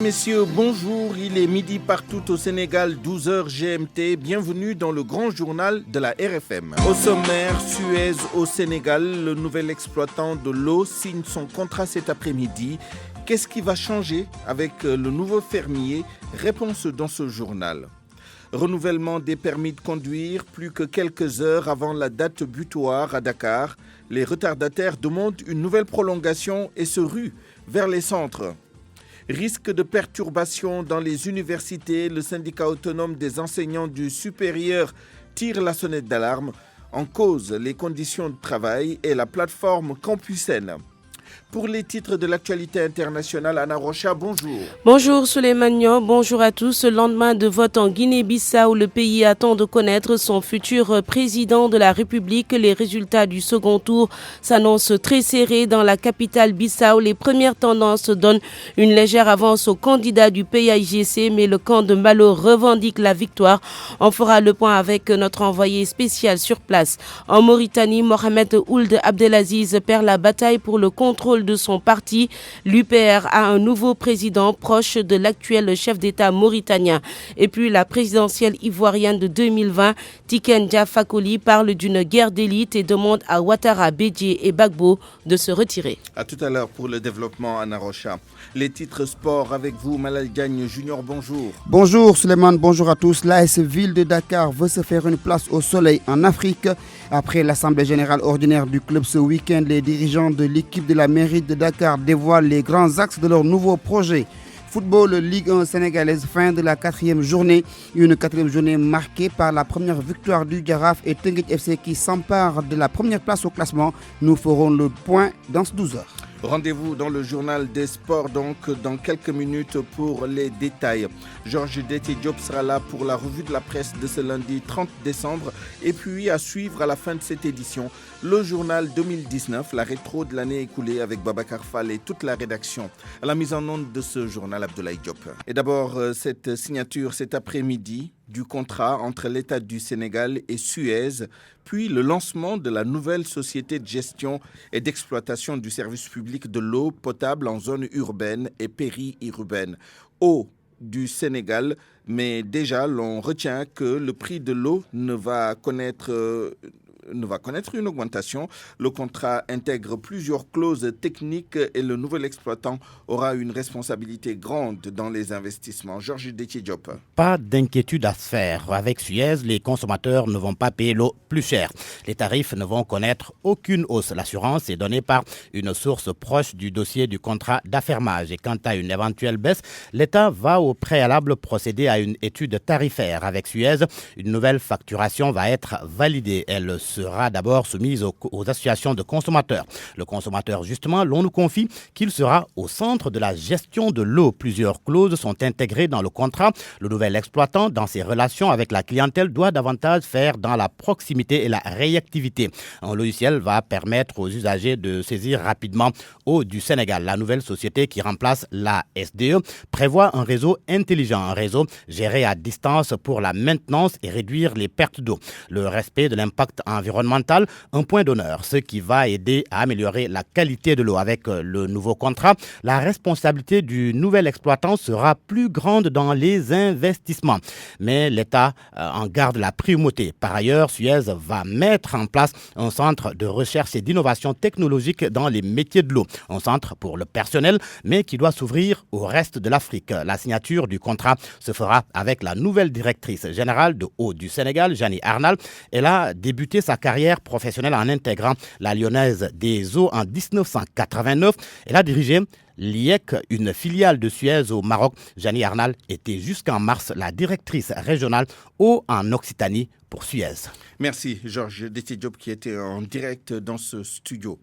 messieurs, bonjour. Il est midi partout au Sénégal, 12h GMT. Bienvenue dans le grand journal de la RFM. Au sommaire, Suez au Sénégal, le nouvel exploitant de l'eau signe son contrat cet après-midi. Qu'est-ce qui va changer avec le nouveau fermier? Réponse dans ce journal. Renouvellement des permis de conduire, plus que quelques heures avant la date butoir à Dakar. Les retardataires demandent une nouvelle prolongation et se ruent vers les centres. Risque de perturbation dans les universités, le syndicat autonome des enseignants du supérieur tire la sonnette d'alarme. En cause, les conditions de travail et la plateforme Campusen. Pour les titres de l'actualité internationale, Anna Rocha, bonjour. Bonjour Souleymane Niang, bonjour à tous. Lendemain de vote en Guinée-Bissau, le pays attend de connaître son futur président de la République. Les résultats du second tour s'annoncent très serrés dans la capitale Bissau. Les premières tendances donnent une légère avance au candidat du PAIGC, mais le camp de Malo revendique la victoire. On fera le point avec notre envoyé spécial sur place. En Mauritanie, Mohamed Ould Abdelaziz perd la bataille pour le contrôle de son parti. L'UPR a un nouveau président proche de l'actuel chef d'État mauritanien. Et puis la présidentielle ivoirienne de 2020, Tiken Jah Fakoly parle d'une guerre d'élite et demande à Ouattara, Bédié et Gbagbo de se retirer. À tout à l'heure pour le développement, Anna Rocha. Les titres sport avec vous, Malal Gagne Junior, bonjour. Bonjour Souleymane, bonjour à tous. L'AS Ville de Dakar veut se faire une place au soleil en Afrique. Après l'Assemblée générale ordinaire du club ce week-end, les dirigeants de l'équipe de la mairie de Dakar dévoilent les grands axes de leur nouveau projet. Football Ligue 1 sénégalaise, fin de la quatrième journée. Une quatrième journée marquée par la première victoire du Jaraaf et Teungueth FC qui s'empare de la première place au classement. Nous ferons le point dans ce 12 heures. Rendez-vous dans le journal des sports donc dans quelques minutes pour les détails. Georges Détié-Diop sera là pour la revue de la presse de ce lundi 30 décembre et puis à suivre à la fin de cette édition le journal 2019, la rétro de l'année écoulée avec Babacar Fall et toute la rédaction. À la mise en onde de ce journal, Abdoulaye Diop. Et d'abord cette signature cet après-midi du contrat entre l'État du Sénégal et Suez, puis le lancement de la nouvelle société de gestion et d'exploitation du service public de l'eau potable en zone urbaine et périurbaine. Eau du Sénégal, mais déjà l'on retient que le prix de l'eau ne va connaître une augmentation. Le contrat intègre plusieurs clauses techniques et le nouvel exploitant aura une responsabilité grande dans les investissements. Georges Détié-Diop. Pas d'inquiétude à se faire. Avec Suez, les consommateurs ne vont pas payer l'eau plus cher. Les tarifs ne vont connaître aucune hausse. L'assurance est donnée par une source proche du dossier du contrat d'affermage. Et quant à une éventuelle baisse, l'État va au préalable procéder à une étude tarifaire. Avec Suez, une nouvelle facturation va être validée. Elle sera d'abord soumise aux associations de consommateurs. Le consommateur, justement, l'on nous confie qu'il sera au centre de la gestion de l'eau. Plusieurs clauses sont intégrées dans le contrat. Le nouvel exploitant, dans ses relations avec la clientèle, doit davantage faire dans la proximité et la réactivité. Un logiciel va permettre aux usagers de saisir rapidement Eau du Sénégal. La nouvelle société qui remplace la SDE prévoit un réseau intelligent, un réseau géré à distance pour la maintenance et réduire les pertes d'eau. Le respect de l'impact environnemental, un point d'honneur, ce qui va aider à améliorer la qualité de l'eau. Avec le nouveau contrat, la responsabilité du nouvel exploitant sera plus grande dans les investissements. Mais l'État en garde la primauté. Par ailleurs, Suez va mettre en place un centre de recherche et d'innovation technologique dans les métiers de l'eau. Un centre pour le personnel, mais qui doit s'ouvrir au reste de l'Afrique. La signature du contrat se fera avec la nouvelle directrice générale de Eau du Sénégal, Jeannie Arnal. Elle a débuté sa carrière professionnelle en intégrant la Lyonnaise des Eaux en 1989. Elle a dirigé l'IEC, une filiale de Suez au Maroc. Jeannie Arnal était jusqu'en mars la directrice régionale Eau en Occitanie pour Suez. Merci Georges Détié-Diop qui était en direct dans ce studio.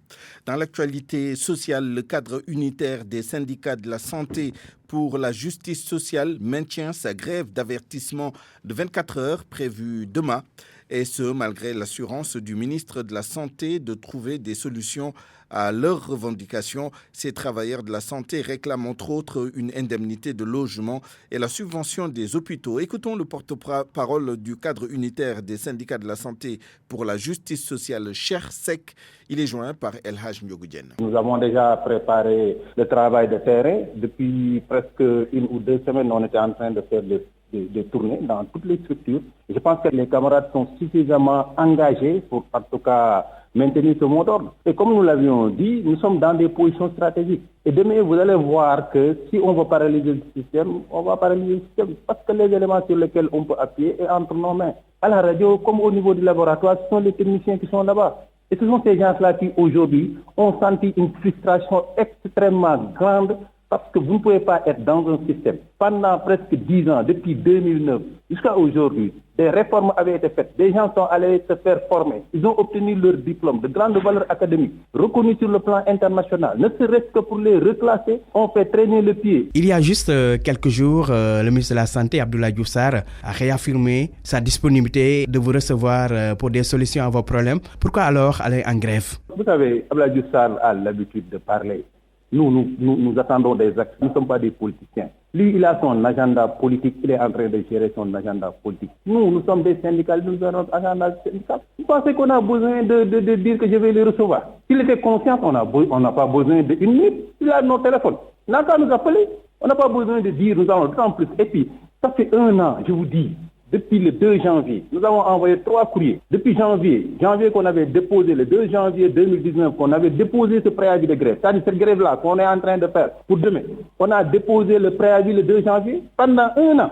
Dans l'actualité sociale, le cadre unitaire des syndicats de la santé pour la justice sociale maintient sa grève d'avertissement de 24 heures prévue demain. Et ce, malgré l'assurance du ministre de la Santé de trouver des solutions à leurs revendications. Ces travailleurs de la santé réclament entre autres une indemnité de logement et la subvention des hôpitaux. Écoutons le porte-parole du cadre unitaire des syndicats de la santé pour la justice sociale, Cher Sek. Il est joint par El Haj Ndiogoudjen. Nous avons déjà préparé le travail de terrain. Depuis presque 1 ou 2 semaines, on était en train de faire des tournées dans toutes les structures. Je pense que les camarades sont suffisamment engagés pour, en tout cas, maintenir ce mot d'ordre. Et comme nous l'avions dit, nous sommes dans des positions stratégiques. Et demain, vous allez voir que si on veut paralyser le système, on va paralyser le système parce que les éléments sur lesquels on peut appuyer est entre nos mains. À la radio, comme au niveau du laboratoire, ce sont les techniciens qui sont là-bas. Et ce sont ces gens-là qui, aujourd'hui, ont senti une frustration extrêmement grande parce que vous ne pouvez pas être dans un système. Pendant presque 10 ans, depuis 2009 jusqu'à aujourd'hui, des réformes avaient été faites. Des gens sont allés se faire former. Ils ont obtenu leur diplôme de grande valeur académique, reconnu sur le plan international. Ne serait-ce que pour les reclasser, on fait traîner le pied. Il y a juste quelques jours, le ministre de la Santé, Abdoulaye Diouf Sarr, a réaffirmé sa disponibilité de vous recevoir pour des solutions à vos problèmes. Pourquoi alors aller en grève? Vous savez, Abdoulaye Diouf Sarr a l'habitude de parler. Nous attendons des actes. Nous ne sommes pas des politiciens. Lui, il a son agenda politique. Il est en train de gérer son agenda politique. Nous sommes des syndicalistes. Nous avons notre agenda syndical. Vous pensez qu'on a besoin de dire que je vais les recevoir? S'il était conscient, on n'a pas besoin d'une minute. Il a nos téléphones. Il n'a qu'à nous appeler. On n'a pas besoin de dire nous allons d'autant plus. Et puis, ça fait 1 an, je vous dis. Depuis le 2 janvier, nous avons envoyé 3 courriers. Depuis janvier qu'on avait déposé, le 2 janvier 2019, qu'on avait déposé ce préavis de grève. C'est-à-dire cette grève-là qu'on est en train de faire pour demain. On a déposé le préavis le 2 janvier pendant 1 an.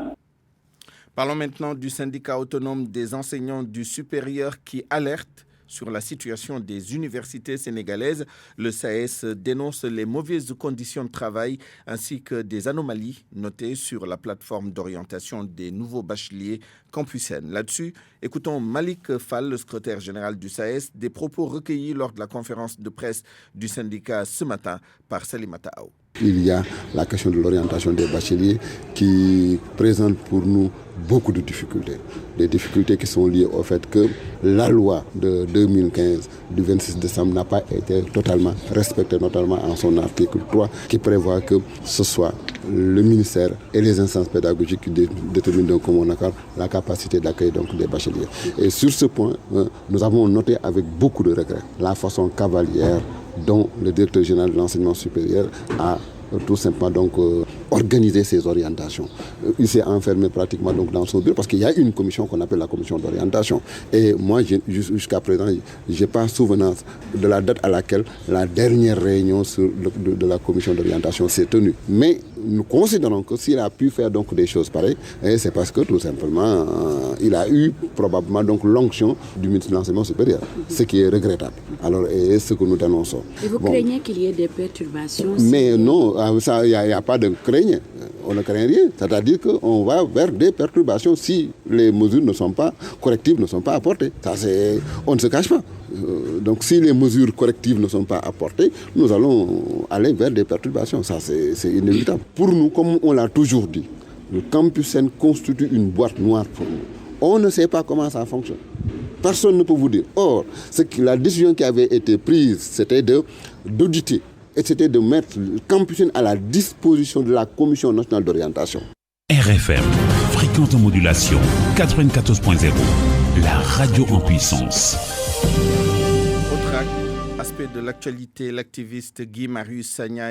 Parlons maintenant du syndicat autonome des enseignants du supérieur qui alerte sur la situation des universités sénégalaises. Le SAES dénonce les mauvaises conditions de travail ainsi que des anomalies notées sur la plateforme d'orientation des nouveaux bacheliers Campusen. Là-dessus, écoutons Malik Fall, le secrétaire général du SAES, des propos recueillis lors de la conférence de presse du syndicat ce matin par Salimata Aou. Il y a la question de l'orientation des bacheliers qui présente pour nous beaucoup de difficultés. Des difficultés qui sont liées au fait que la loi de 2015 du 26 décembre n'a pas été totalement respectée, notamment en son article 3 qui prévoit que ce soit le ministère et les instances pédagogiques qui déterminent d'un commun accord la capacité d'accueil donc des bacheliers. Et sur ce point, nous avons noté avec beaucoup de regrets la façon cavalière dont le directeur général de l'enseignement supérieur a tout simplement donc organiser ces orientations. Il s'est enfermé pratiquement donc dans son bureau parce qu'il y a une commission qu'on appelle la commission d'orientation. Et moi, jusqu'à présent, je n'ai pas souvenance de la date à laquelle la dernière réunion de la commission d'orientation s'est tenue. Mais nous considérons que s'il a pu faire donc des choses pareilles, c'est parce que tout simplement, il a eu probablement donc l'onction du ministre de l'enseignement supérieur, ce qui est regrettable. Alors, et ce que nous dénonçons. Et vous craignez qu'il y ait des perturbations? Mais non, il n'y a pas de crainte. On ne craint rien. C'est-à-dire qu'on va vers des perturbations si les mesures ne sont pas correctives, ne sont pas apportées. On ne se cache pas. Donc si les mesures correctives ne sont pas apportées, nous allons aller vers des perturbations. Ça, c'est inévitable. Pour nous, comme on l'a toujours dit, le Campusen constitue une boîte noire pour nous. On ne sait pas comment ça fonctionne. Personne ne peut vous dire. Or, la décision qui avait été prise, c'était d'auditer. Et c'était de mettre le Campusen à la disposition de la Commission nationale d'orientation. RFM, fréquente modulation, 94.0, la radio en puissance. Autre aspect de l'actualité, l'activiste Guy Marius Sagna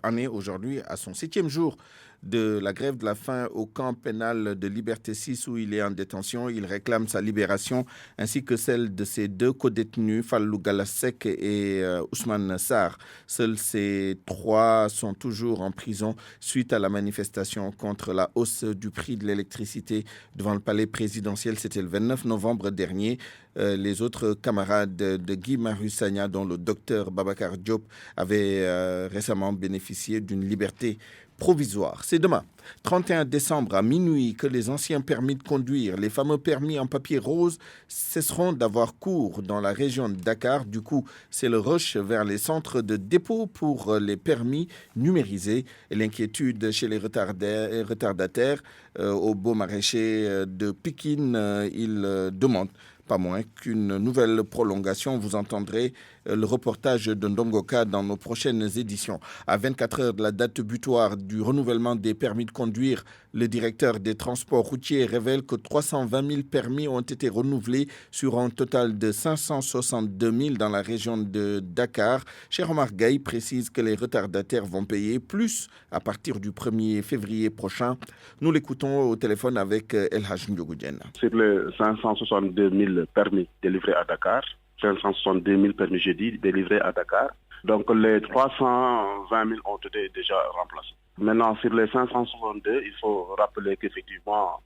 en est aujourd'hui à son 7e jour de la grève de la faim au camp pénal de Liberté 6 où il est en détention. Il réclame sa libération ainsi que celle de ses 2 codétenus, Fallou Galasek et Ousmane Sarr. Seuls ces 3 sont toujours en prison suite à la manifestation contre la hausse du prix de l'électricité devant le palais présidentiel. C'était le 29 novembre dernier. Les autres camarades de Guy Marius Sagna, dont le docteur Babacar Diop, avaient récemment bénéficié d'une liberté provisoire. C'est demain, 31 décembre à minuit, que les anciens permis de conduire, les fameux permis en papier rose, cesseront d'avoir cours dans la région de Dakar. Du coup, c'est le rush vers les centres de dépôt pour les permis numérisés. Et l'inquiétude chez les retardataires au beau maraîcher de Pikine, ils demandent pas moins qu'une nouvelle prolongation. Vous entendrez le reportage de Ndongoka dans nos prochaines éditions. À 24 heures de la date butoir du renouvellement des permis de conduire, le directeur des transports routiers révèle que 320 000 permis ont été renouvelés sur un total de 562 000 dans la région de Dakar. Cheikh Omar Gaye précise que les retardataires vont payer plus à partir du 1er février prochain. Nous l'écoutons au téléphone avec El Haj Ndiogoudjen. Sur les 562 000 permis délivrés à Dakar, 562 000 permis jeudi délivrés à Dakar, donc les 320 000 ont été déjà remplacés. Maintenant, sur les 562, il faut rappeler qu'effectivement,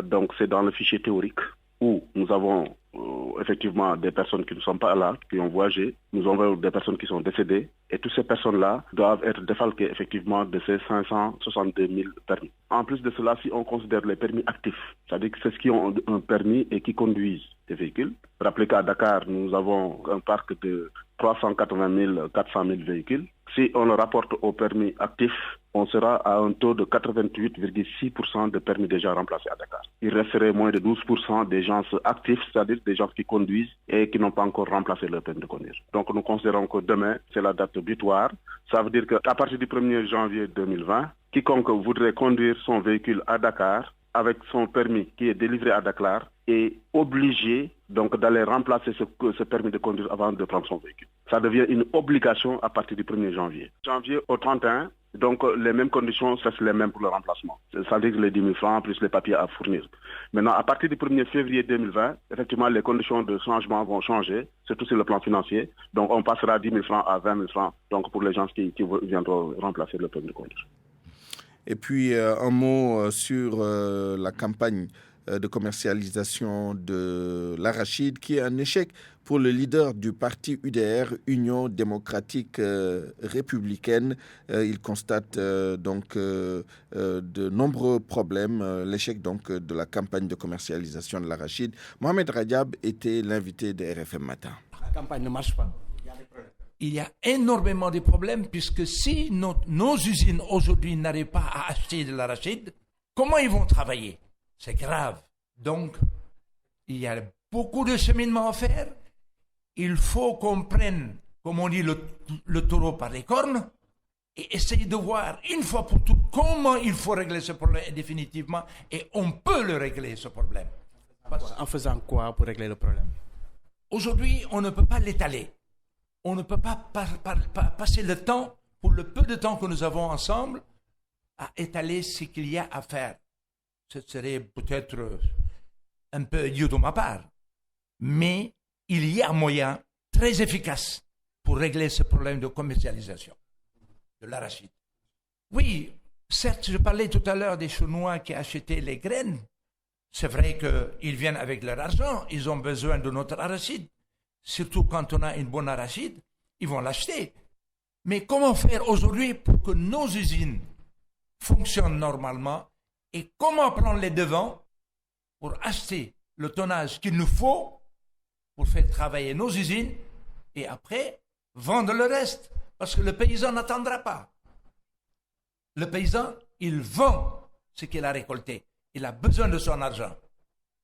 donc c'est dans le fichier théorique où nous avons effectivement des personnes qui ne sont pas là, qui ont voyagé, nous avons des personnes qui sont décédées, et toutes ces personnes-là doivent être défalquées effectivement de ces 562 000 permis. En plus de cela, si on considère les permis actifs, c'est-à-dire que c'est ceux qui ont un permis et qui conduisent des véhicules. Rappelez qu'à Dakar, nous avons un parc de 380 400 000 véhicules. Si on le rapporte au permis actif, on sera à un taux de 88,6% de permis déjà remplacés à Dakar. Il resterait moins de 12% des gens actifs, c'est-à-dire des gens qui conduisent et qui n'ont pas encore remplacé leur permis de conduire. Donc nous considérons que demain, c'est la date butoir. Ça veut dire qu'à partir du 1er janvier 2020, quiconque voudrait conduire son véhicule à Dakar avec son permis qui est délivré à Dakar est obligé donc d'aller remplacer ce permis de conduire avant de prendre son véhicule. Ça devient une obligation à partir du 1er janvier. Janvier au 31, donc les mêmes conditions restent les mêmes pour le remplacement. C'est-à-dire les 10 000 francs plus les papiers à fournir. Maintenant, à partir du 1er février 2020, effectivement, les conditions de changement vont changer, surtout sur le plan financier. Donc on passera 10 000 francs à 20 000 francs donc pour les gens qui viendront remplacer le permis de conduire. Et puis un mot sur la campagne de commercialisation de l'arachide qui est un échec pour le leader du parti UDR, Union démocratique républicaine. Il constate donc de nombreux problèmes, l'échec donc de la campagne de commercialisation de l'arachide. Mohamed Rajab était l'invité de RFM Matin. La campagne ne marche pas. Il y a énormément de problèmes puisque si nos usines aujourd'hui n'arrivent pas à acheter de l'arachide, comment ils vont travailler? C'est grave. Donc, il y a beaucoup de cheminement à faire. Il faut qu'on prenne, comme on dit, le taureau par les cornes et essayer de voir une fois pour toutes comment il faut régler ce problème définitivement. Et on peut le régler, ce problème. En faisant quoi pour régler le problème? Aujourd'hui, on ne peut pas l'étaler. On ne peut pas passer le temps, pour le peu de temps que nous avons ensemble, à étaler ce qu'il y a à faire. Ce serait peut-être un peu idiot de ma part. Mais il y a un moyen très efficace pour régler ce problème de commercialisation de l'arachide. Oui, certes, je parlais tout à l'heure des Chinois qui achetaient les graines. C'est vrai qu'ils viennent avec leur argent, ils ont besoin de notre arachide. Surtout quand on a une bonne arachide, ils vont l'acheter. Mais comment faire aujourd'hui pour que nos usines fonctionnent normalement et comment prendre les devants pour acheter le tonnage qu'il nous faut pour faire travailler nos usines et après vendre le reste. Parce que le paysan n'attendra pas. Le paysan, il vend ce qu'il a récolté. Il a besoin de son argent.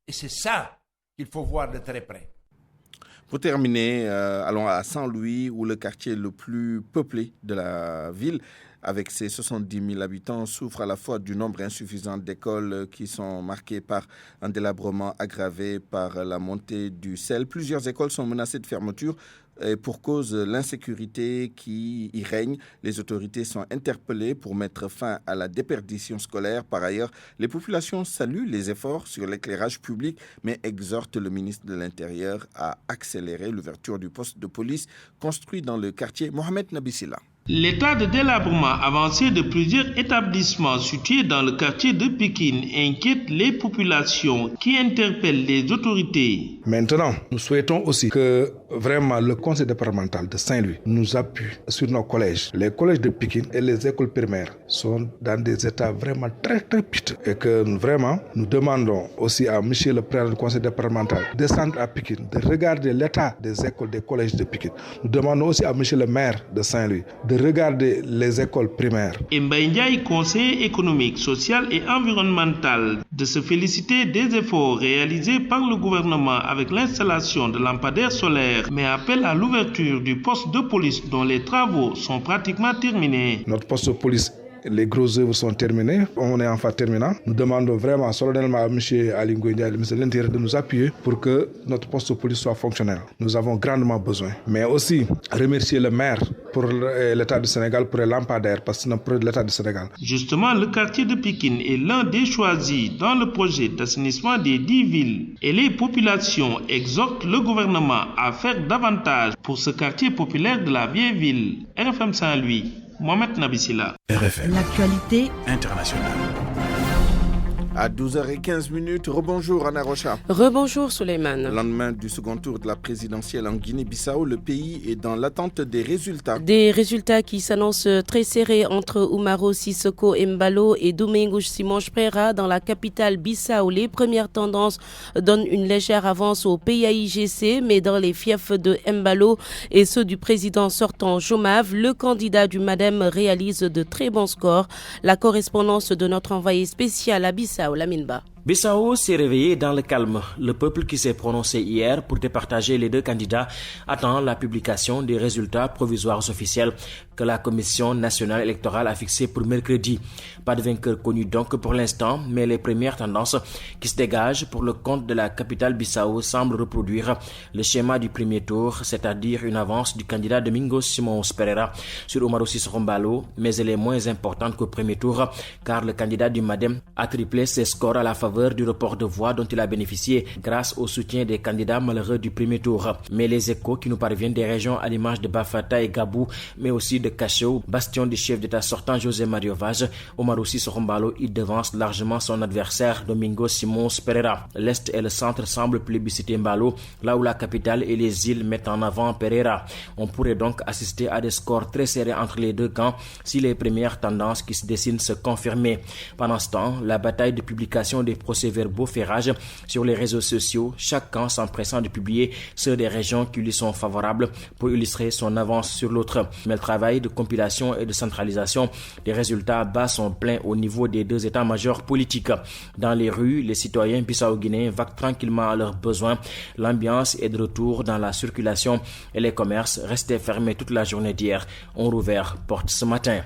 Et c'est ça qu'il faut voir de très près. Pour terminer, allons à Saint-Louis, où le quartier le plus peuplé de la ville, avec ses 70 000 habitants, souffre à la fois du nombre insuffisant d'écoles qui sont marquées par un délabrement aggravé par la montée du sel. Plusieurs écoles sont menacées de fermeture pour cause de l'insécurité qui y règne. Les autorités sont interpellées pour mettre fin à la déperdition scolaire. Par ailleurs, les populations saluent les efforts sur l'éclairage public, mais exhortent le ministre de l'Intérieur à accélérer l'ouverture du poste de police construit dans le quartier Mohamed Nabissila. L'état de délabrement avancé de plusieurs établissements situés dans le quartier de Pékin inquiète les populations qui interpellent les autorités. Maintenant, nous souhaitons aussi que vraiment le conseil départemental de Saint-Louis nous appuie sur nos collèges. Les collèges de Pékin et les écoles primaires sont dans des états vraiment très piteux et que vraiment nous demandons aussi à monsieur le président du conseil départemental de descendre à Pékin, de regarder l'état des écoles, des collèges de Pékin. Nous demandons aussi à monsieur le maire de Saint-Louis de regarder les écoles primaires. Mbaye Ndiaye, conseiller économique, social et environnemental, de se féliciter des efforts réalisés par le gouvernement avec l'installation de lampadaires solaires maire, mais appelle à l'ouverture du poste de police dont les travaux sont pratiquement terminés. Notre poste de police, les grosses œuvres sont terminées. On est en phase terminale. Nous demandons vraiment solennellement à M. Ali Ngouindia, le ministre de l'Intérieur, de nous appuyer pour que notre poste de police soit fonctionnel. Nous avons grandement besoin. Mais aussi remercier le maire pour l'État du Sénégal pour les lampadaires, parce que c'est un projet de l'État du Sénégal. Justement, le quartier de Pikine est l'un des choisis dans le projet d'assainissement des 10 villes. Et les populations exhortent le gouvernement à faire davantage pour ce quartier populaire de la vieille ville. RFM Saint-Louis. Mohamed Nabissila. RFM. L'actualité internationale. À 12h15, rebonjour Anna Rocha. Rebonjour Souleymane. Lendemain du second tour de la présidentielle en Guinée-Bissau, le pays est dans l'attente des résultats. Des résultats qui s'annoncent très serrés entre Umaro Sissoko Embalo et Domingos Simões Pereira dans la capitale Bissau. Les premières tendances donnent une légère avance au PAIGC, mais dans les fiefs de Embalo et ceux du président sortant Jomav, le candidat du MADEM réalise de très bons scores. La correspondance de notre envoyé spécial à Bissau, Laminba. Bissau s'est réveillé dans le calme. Le peuple qui s'est prononcé hier pour départager les deux candidats attend la publication des résultats provisoires officiels que la Commission nationale électorale a fixés pour mercredi. Pas de vainqueur connu donc pour l'instant, mais les premières tendances qui se dégagent pour le compte de la capitale Bissau semblent reproduire le schéma du premier tour, c'est-à-dire une avance du candidat Domingos Simões Pereira sur Umaro Sissoko Embalo, mais elle est moins importante qu'au premier tour car le candidat du MADEM a triplé ses scores à la faveur du report de voix dont il a bénéficié grâce au soutien des candidats malheureux du premier tour. Mais les échos qui nous parviennent des régions à l'image de Bafata et Gabou, mais aussi de Cacheu, bastion du chef d'État sortant José Mario Vaz, Umaro Sissoko Embalo y devance largement son adversaire Domingos Simões Pereira. L'Est et le centre semblent plébisciter Embalo, là où la capitale et les îles mettent en avant Pereira. On pourrait donc assister à des scores très serrés entre les deux camps si les premières tendances qui se dessinent se confirmaient. Pendant ce temps, la bataille de publication des procès-verbaux fait rage sur les réseaux sociaux, chaque camp s'empressant de publier ceux des régions qui lui sont favorables pour illustrer son avance sur l'autre. Mais le travail de compilation et de centralisation des résultats bas sont pleins au niveau des deux états-majors politiques. Dans les rues, les citoyens bissau-guinéens vaquent tranquillement à leurs besoins. L'ambiance est de retour dans la circulation et les commerces restés fermés toute la journée d'hier ont rouvert porte ce matin.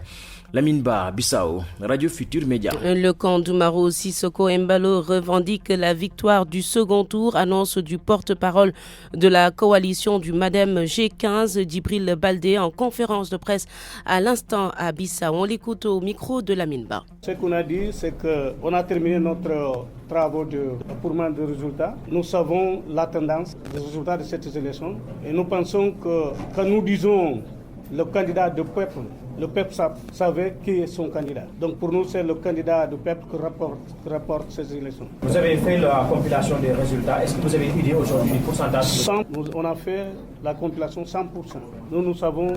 Laminba, Bissau, Radio Futur Média. Le camp d'Umaro Sissoko Embalo revendique la victoire du second tour, annonce du porte-parole de la coalition du MADEM G15, Djibril Baldé, en conférence de presse à l'instant à Bissau. On l'écoute au micro de Laminba. Ce qu'on a dit, c'est qu'on a terminé notre travaux de apurement de résultats. Nous savons la tendance des résultats de cette élection et nous pensons que quand nous disons le candidat du peuple, le peuple savait qui est son candidat. Donc pour nous, c'est le candidat du peuple qui rapporte ces élections. Vous avez fait la compilation des résultats. Est-ce que vous avez une idée aujourd'hui du pourcentage? On a fait la compilation 100%. Nous savons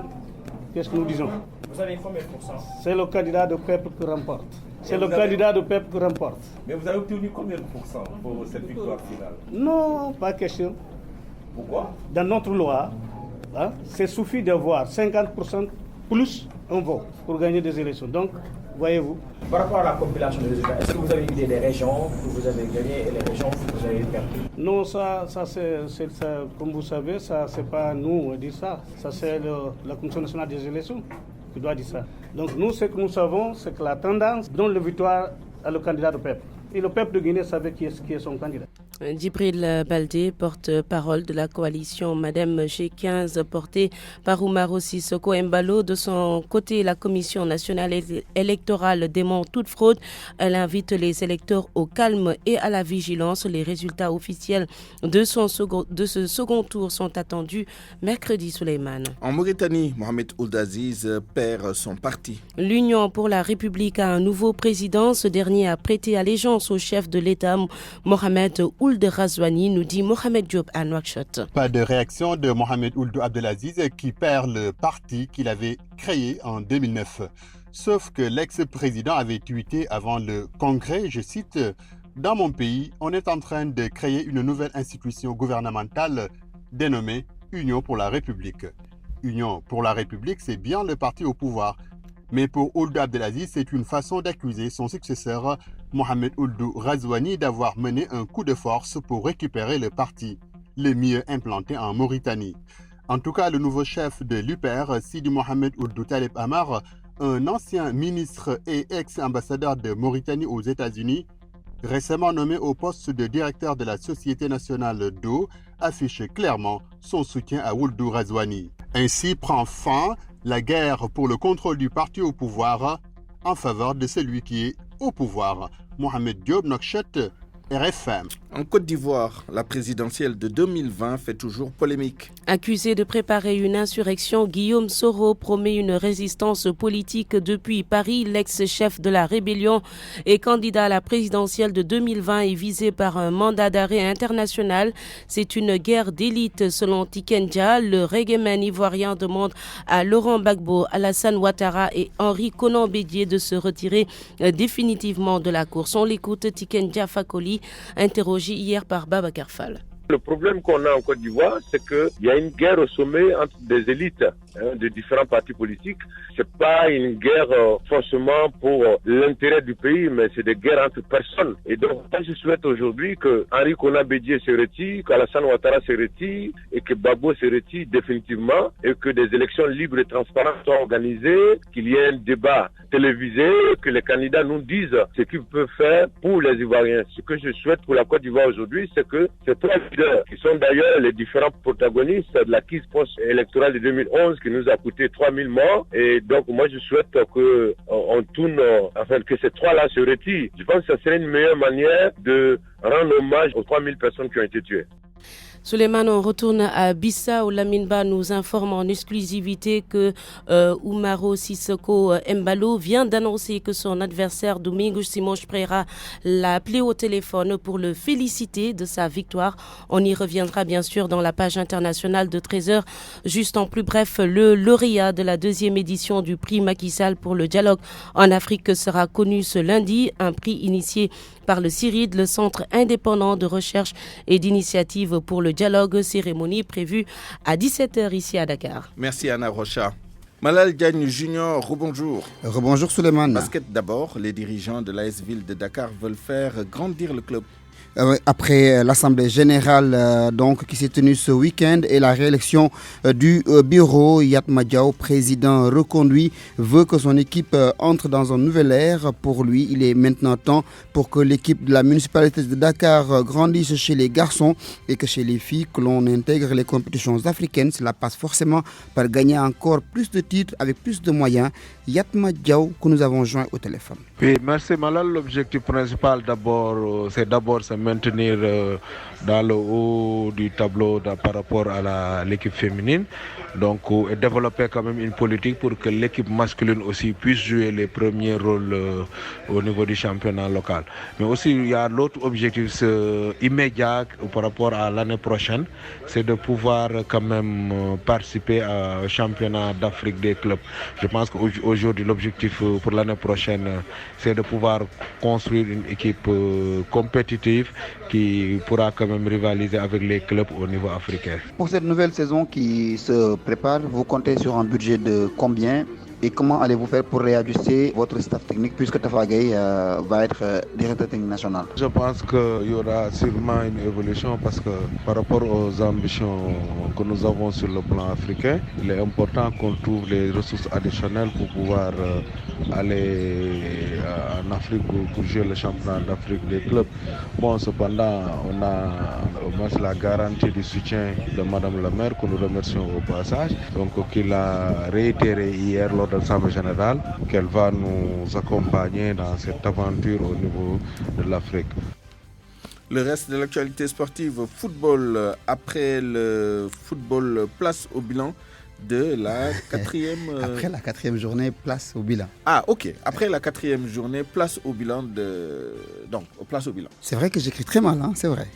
qu'est-ce que nous disons. Vous avez combien de pourcents? C'est le candidat du peuple qui remporte. C'est le candidat du peuple qui remporte. Mais vous avez obtenu combien de pourcents pour cette victoire finale? Non, pas question. Pourquoi? Dans notre loi, c'est suffit d'avoir 50% plus un vote pour gagner des élections. Donc, voyez-vous. Par rapport à la compilation des résultats, est-ce que vous avez une idée des régions que vous avez gagnées et les régions que vous avez perdues? Non, ça comme vous savez, ça c'est pas nous qui dit ça. Ça c'est la Commission nationale des élections qui doit dire ça. Donc nous, ce que nous savons, c'est que la tendance donne la victoire à le candidat du peuple. Et le peuple de Guinée savait qui est son candidat. Djibril Baldé, porte-parole de la coalition MADEM G15 portée par Umaro Sissoko Embalo. De son côté, la Commission nationale électorale dément toute fraude. Elle invite les électeurs au calme et à la vigilance. Les résultats officiels de ce second tour sont attendus mercredi, Souleymane. En Mauritanie, Mohamed Ould Aziz perd son parti. L'Union pour la République a un nouveau président. Ce dernier a prêté allégeance au chef de l'État, Mohamed Ould Razouani, nous dit Mohamed Diop à Nouakchott. Pas de réaction de Mohamed Ould Abdelaziz qui perd le parti qu'il avait créé en 2009. Sauf que l'ex-président avait tweeté avant le congrès, je cite, « Dans mon pays, on est en train de créer une nouvelle institution gouvernementale dénommée Union pour la République. Union pour la République, c'est bien le parti au pouvoir. Mais pour Ould Abdelaziz, c'est une façon d'accuser son successeur, Mohamed Ould Razouani, d'avoir mené un coup de force pour récupérer le parti. les mieux implantés en Mauritanie. En tout cas, le nouveau chef de l'UPR, Sidi Mohamed Ould Taleb Amar, un ancien ministre et ex-ambassadeur de Mauritanie aux États-Unis, récemment nommé au poste de directeur de la Société nationale d'eau, affiche clairement son soutien à Ould Razouani. Ainsi prend fin la guerre pour le contrôle du parti au pouvoir en faveur de celui qui est au pouvoir. Mohamed Diop Nokchet, RFM. En Côte d'Ivoire, la présidentielle de 2020 fait toujours polémique. Accusé de préparer une insurrection, Guillaume Soro promet une résistance politique depuis Paris. L'ex-chef de la rébellion et candidat à la présidentielle de 2020 est visé par un mandat d'arrêt international. C'est une guerre d'élite selon Tikenja. Le reggaeman ivoirien demande à Laurent Gbagbo, Alassane Ouattara et Henri Konan Bédié de se retirer définitivement de la course. On l'écoute, Tikenja Fakoli, interrogé hier par Babacar Fall. Le problème qu'on a en Côte d'Ivoire, c'est qu'il y a une guerre au sommet entre des élites de différents partis politiques. C'est pas une guerre forcément pour l'intérêt du pays, mais c'est des guerres entre personnes. Et donc, moi, je souhaite aujourd'hui que Henri Konan Bédié se retire, qu'Alassane Ouattara se retire et que Gbagbo se retire définitivement et que des élections libres et transparentes soient organisées, qu'il y ait un débat télévisé, que les candidats nous disent ce qu'ils peuvent faire pour les Ivoiriens. Ce que je souhaite pour la Côte d'Ivoire aujourd'hui, c'est que ces trois leaders, qui sont d'ailleurs les différents protagonistes de la crise post-électorale de 2011 qui nous a coûté 3000 morts. Et donc, moi, je souhaite qu'on tourne, enfin, que ces trois-là se retirent. Je pense que ce serait une meilleure manière de rendre hommage aux 3000 personnes qui ont été tuées. Souleymane, on retourne à Bissau. Laminba nous informe en exclusivité que Oumaro Sissoko Embalo vient d'annoncer que son adversaire Domingos Simões Pereira l'a appelé au téléphone pour le féliciter de sa victoire. On y reviendra bien sûr dans la page internationale de 13h. Juste en plus bref, le lauréat de la 2e édition du prix Macky Sall pour le dialogue en Afrique sera connu ce lundi. Un prix initié par le CIRID, le Centre indépendant de recherche et d'initiative pour le dialogue, cérémonie prévue à 17h ici à Dakar. Merci Anna Rocha. Malal Diagne Junior, rebonjour. Rebonjour Souleymane. Basket d'abord, les dirigeants de l'AS Ville de Dakar veulent faire grandir le club. Après l'Assemblée générale qui s'est tenue ce week-end et la réélection du bureau, Yatma Diaw, président reconduit, veut que son équipe entre dans une nouvelle ère. Pour lui, il est maintenant temps pour que l'équipe de la municipalité de Dakar grandisse chez les garçons et que chez les filles, que l'on intègre les compétitions africaines. Cela passe forcément par gagner encore plus de titres avec plus de moyens. Yatma Diaw, que nous avons joint au téléphone. Oui, merci Malal. L'objectif principal c'est se maintenir dans le haut du tableau par rapport à l'équipe féminine. Donc, et développer quand même une politique pour que l'équipe masculine aussi puisse jouer les premiers rôles au niveau du championnat local. Mais aussi, il y a l'autre objectif immédiat par rapport à l'année prochaine, c'est de pouvoir quand même participer au championnat d'Afrique des clubs. Je pense qu'aujourd'hui, l'objectif pour l'année prochaine, c'est de pouvoir construire une équipe compétitive qui pourra quand même rivaliser avec les clubs au niveau africain. Pour cette nouvelle saison qui se prépare, vous comptez sur un budget de combien et comment allez-vous faire pour réajuster votre staff technique puisque Tafa Gueye va être directeur technique national? Je pense qu'il y aura sûrement une évolution parce que par rapport aux ambitions que nous avons sur le plan africain, il est important qu'on trouve les ressources additionnelles pour pouvoir aller en Afrique pour jouer le championnat d'Afrique des clubs. Bon, cependant, on a au moins la garantie du soutien de Madame la maire que nous remercions au passage, donc qu'il a réitéré hier lors de l'Assemblée générale qu'elle va nous accompagner dans cette aventure au niveau de l'Afrique. Le reste de l'actualité sportive, football, après le football, place au bilan de la 4e... Après la 4e journée, place au bilan. Ah, ok. Après la 4e journée, place au bilan Donc, place au bilan. C'est vrai que j'écris très mal, hein, c'est vrai.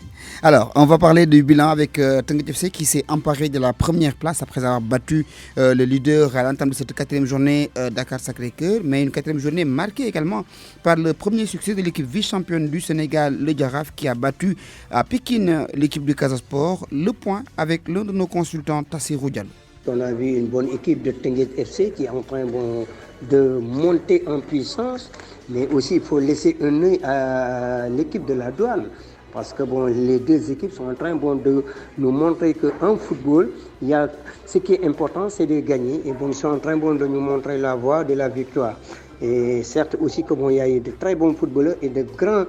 Alors, on va parler du bilan avec Teungueth FC qui s'est emparé de la première place après avoir battu le leader à l'entame de cette 4e journée, Dakar Sacré-Cœur. Mais une 4e journée marquée également par le premier succès de l'équipe vice-championne du Sénégal, le Jaraaf, qui a battu à Pékin l'équipe du Casa Sport. Le point avec l'un de nos consultants, Tassirou Diallo. On a vu une bonne équipe de Teungueth FC qui est en train de monter en puissance, mais aussi il faut laisser un œil à l'équipe de la Douane Parce que les deux équipes sont en train de nous montrer qu'en football, ce qui est important, c'est de gagner. Et ils sont en train de nous montrer la voie de la victoire. Et certes aussi il y a eu de très bons footballeurs et de grands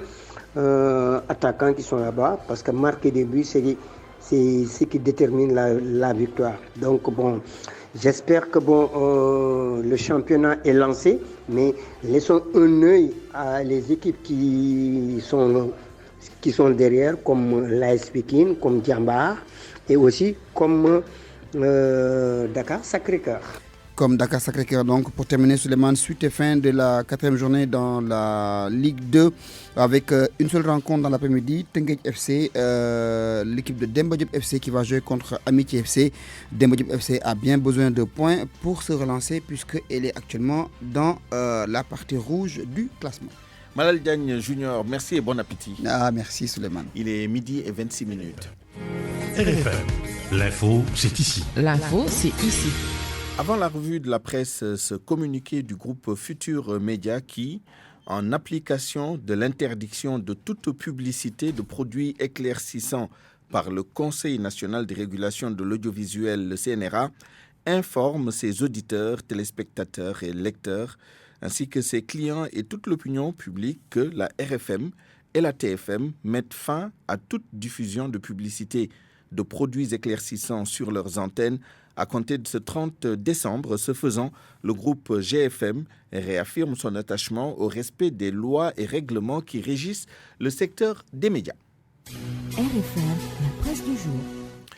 attaquants qui sont là-bas. Parce que marquer des buts, c'est ce qui détermine la victoire. Donc j'espère que le championnat est lancé, mais laissons un œil à les équipes qui sont derrière, comme l'AS Pikine, comme Diambar, et aussi comme Dakar Sacré-Cœur. Comme Dakar Sacré-Cœur. Donc, pour terminer, Souleymane, suite et fin de la 4e journée dans la Ligue 2, avec une seule rencontre dans l'après-midi, Teungueth FC, l'équipe de Demba Diop FC qui va jouer contre Amitié FC. Demba Diop FC a bien besoin de points pour se relancer puisqu'elle est actuellement dans la partie rouge du classement. Malal Diagne Junior, merci et bon appétit. Merci Souleymane. Il est 12h26. RFM, l'info, c'est ici. L'info, c'est ici. Avant la revue de la presse, ce communiqué du groupe Futur Média qui, en application de l'interdiction de toute publicité de produits éclaircissants par le Conseil national de régulation de l'audiovisuel, le CNRA, informe ses auditeurs, téléspectateurs et lecteurs, ainsi que ses clients et toute l'opinion publique que la RFM et la TFM mettent fin à toute diffusion de publicité de produits éclaircissants sur leurs antennes à compter de ce 30 décembre. Ce faisant, le groupe GFM réaffirme son attachement au respect des lois et règlements qui régissent le secteur des médias. RFM, la presse du jour.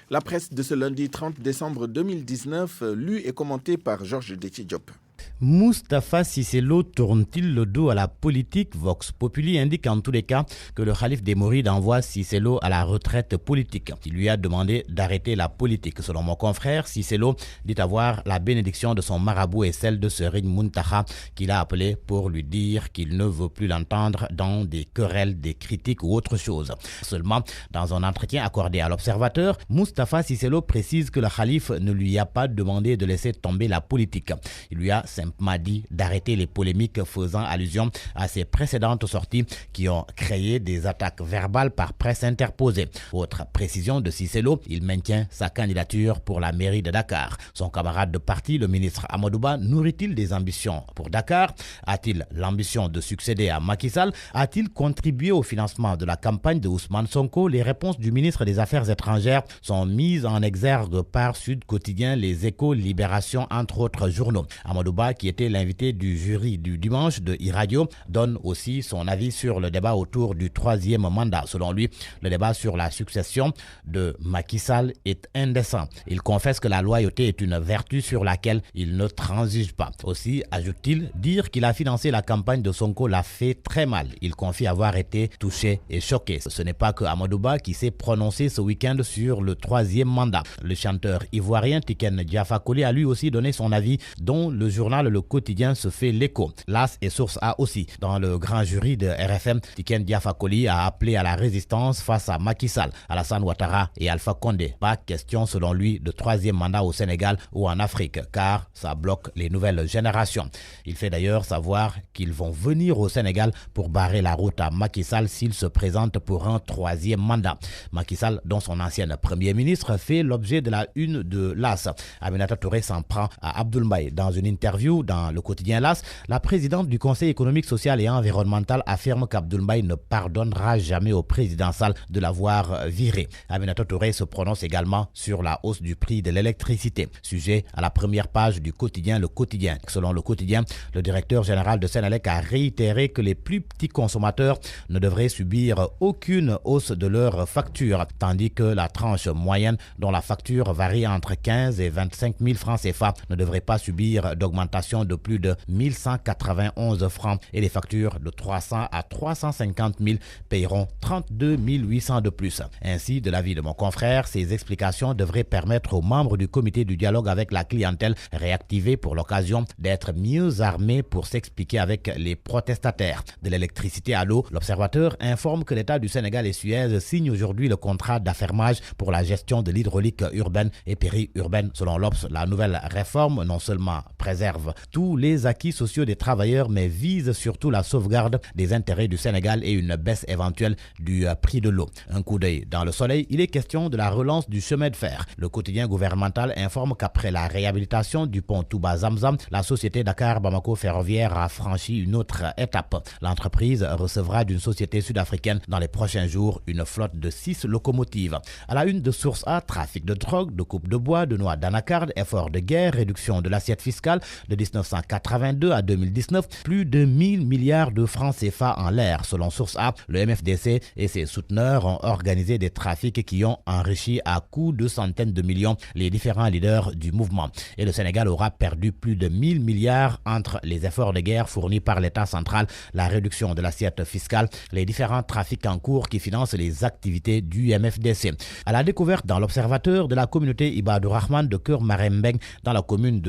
La presse de ce lundi 30 décembre 2019, lue et commentée par Georges Détié-Diop. Moustapha Cissé Lo tourne-t-il le dos à la politique? Vox Populi indique en tous les cas que le Khalif des Mourides envoie Cissé Lo à la retraite politique. Il lui a demandé d'arrêter la politique. Selon mon confrère, Cissé Lo dit avoir la bénédiction de son marabout et celle de Serigne Mountakha qu'il a appelé pour lui dire qu'il ne veut plus l'entendre dans des querelles, des critiques ou autre chose. Seulement, dans un entretien accordé à l'Observateur, Moustapha Cissé Lo précise que le Khalif ne lui a pas demandé de laisser tomber la politique. Il lui a simplement dit d'arrêter les polémiques faisant allusion à ses précédentes sorties qui ont créé des attaques verbales par presse interposée. Autre précision de Cissé Lo, il maintient sa candidature pour la mairie de Dakar. Son camarade de parti, le ministre Amadou Ba, nourrit-il des ambitions pour Dakar? A-t-il l'ambition de succéder à Macky Sall? A-t-il contribué au financement de la campagne de Ousmane Sonko? Les réponses du ministre des Affaires étrangères sont mises en exergue par Sud Quotidien, Les Échos, Libération, entre autres journaux. Amadou Ba, qui était l'invité du jury du dimanche de iRadio, donne aussi son avis sur le débat autour du 3e mandat. Selon lui, le débat sur la succession de Macky Sall est indécent. Il confesse que la loyauté est une vertu sur laquelle il ne transige pas. Aussi, ajoute-t-il, dire qu'il a financé la campagne de Sonko l'a fait très mal. Il confie avoir été touché et choqué. Ce n'est pas que Amadou Ba qui s'est prononcé ce week-end sur le 3e mandat. Le chanteur ivoirien Tiken Diafa Koli a lui aussi donné son avis, dont le journal Le Quotidien se fait l'écho. L'As et Source A aussi. Dans le grand jury de RFM, Tiken Diafa Koli a appelé à la résistance face à Macky Sall, Alassane Ouattara et Alpha Condé. Pas question selon lui de 3e mandat au Sénégal ou en Afrique, car ça bloque les nouvelles générations. Il fait d'ailleurs savoir qu'ils vont venir au Sénégal pour barrer la route à Macky Sall s'il se présente pour un 3e mandat. Macky Sall, dont son ancienne Premier ministre, fait l'objet de la une de l'As. Aminata Touré s'en prend à Abdoul Mbaye. Dans une interview dans le quotidien LAS, la présidente du Conseil économique, social et environnemental affirme qu'Abdoul Mbaye ne pardonnera jamais au président Sall de l'avoir viré. Aminata Touré se prononce également sur la hausse du prix de l'électricité. Sujet à la première page du quotidien Le Quotidien. Selon Le Quotidien, le directeur général de Senelec a réitéré que les plus petits consommateurs ne devraient subir aucune hausse de leur facture, tandis que la tranche moyenne dont la facture varie entre 15 et 25 000 francs CFA ne devrait pas subir d'augmentation de plus de 1191 francs et les factures de 300 à 350 000 paieront 32 800 de plus. Ainsi, de l'avis de mon confrère, ces explications devraient permettre aux membres du comité du dialogue avec la clientèle réactivée pour l'occasion d'être mieux armés pour s'expliquer avec les protestataires. De l'électricité à l'eau, l'Observateur informe que l'État du Sénégal et Suez signent aujourd'hui le contrat d'affermage pour la gestion de l'hydraulique urbaine et périurbaine. Selon l'Obs, la nouvelle réforme non seulement préserve préserve tous les acquis sociaux des travailleurs, mais vise surtout la sauvegarde des intérêts du Sénégal et une baisse éventuelle du prix de l'eau. Un coup d'œil dans le soleil, il est question de la relance du chemin de fer. Le quotidien gouvernemental informe qu'après la réhabilitation du pont Touba-Zamzam, la société Dakar-Bamako Ferroviaire a franchi une autre étape. L'entreprise recevra d'une société sud-africaine dans les prochains jours une flotte de 6 locomotives. À la une de Source A, trafic de drogue, de coupe de bois, de noix d'anacarde, effort de guerre, réduction de l'assiette fiscale de 1982 à 2019, plus de 1000 milliards de francs CFA en l'air. Selon Source A, le MFDC et ses souteneurs ont organisé des trafics qui ont enrichi à coups de centaines de millions les différents leaders du mouvement. Et le Sénégal aura perdu plus de 1000 milliards entre les efforts de guerre fournis par l'État central, la réduction de l'assiette fiscale, les différents trafics en cours qui financent les activités du MFDC. À la découverte dans l'observateur de la communauté Ibadou Rahman de Keur Marembeng dans la commune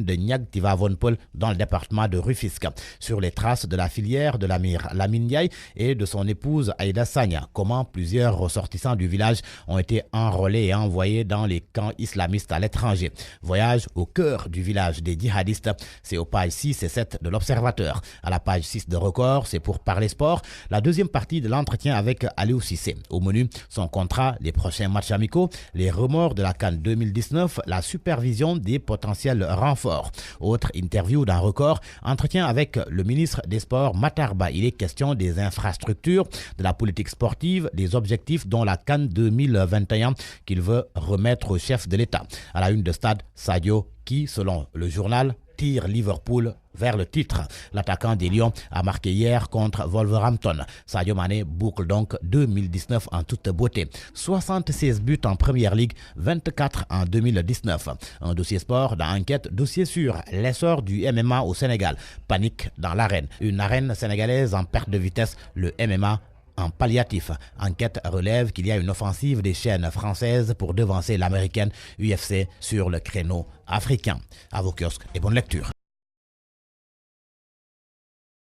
de Niag-Tivavonpol dans le département de Rufisque, sur les traces de la filière de l'Amir Lamine Ndiaye et de son épouse Aïda Sagna. Comment plusieurs ressortissants du village ont été enrôlés et envoyés dans les camps islamistes à l'étranger. Voyage au cœur du village des djihadistes, c'est aux pages 6 et 7 de l'Observateur. À la page 6 de Record, c'est pour parler sport, la deuxième partie de l'entretien avec Aliou Cissé. Au menu, son contrat, les prochains matchs amicaux, les remords de la CAN 2019, la supervision des potentiels renfort. Autre interview d'un Record, entretien avec le ministre des Sports Matarba. Il est question des infrastructures, de la politique sportive, des objectifs dont la CAN 2021 qu'il veut remettre au chef de l'État. À la une de Stade, Sadio qui, selon le journal, tire Liverpool vers le titre. L'attaquant des Lions a marqué hier contre Wolverhampton. Sadio Mané boucle donc 2019 en toute beauté. 76 buts en Première Ligue, 24 en 2019. Un dossier sport dans Enquête, dossier sur l'essor du MMA au Sénégal. Panique dans l'arène. Une arène sénégalaise en perte de vitesse, le MMA en palliatif. Enquête relève qu'il y a une offensive des chaînes françaises pour devancer l'américaine UFC sur le créneau africain. À vos kiosques et bonne lecture.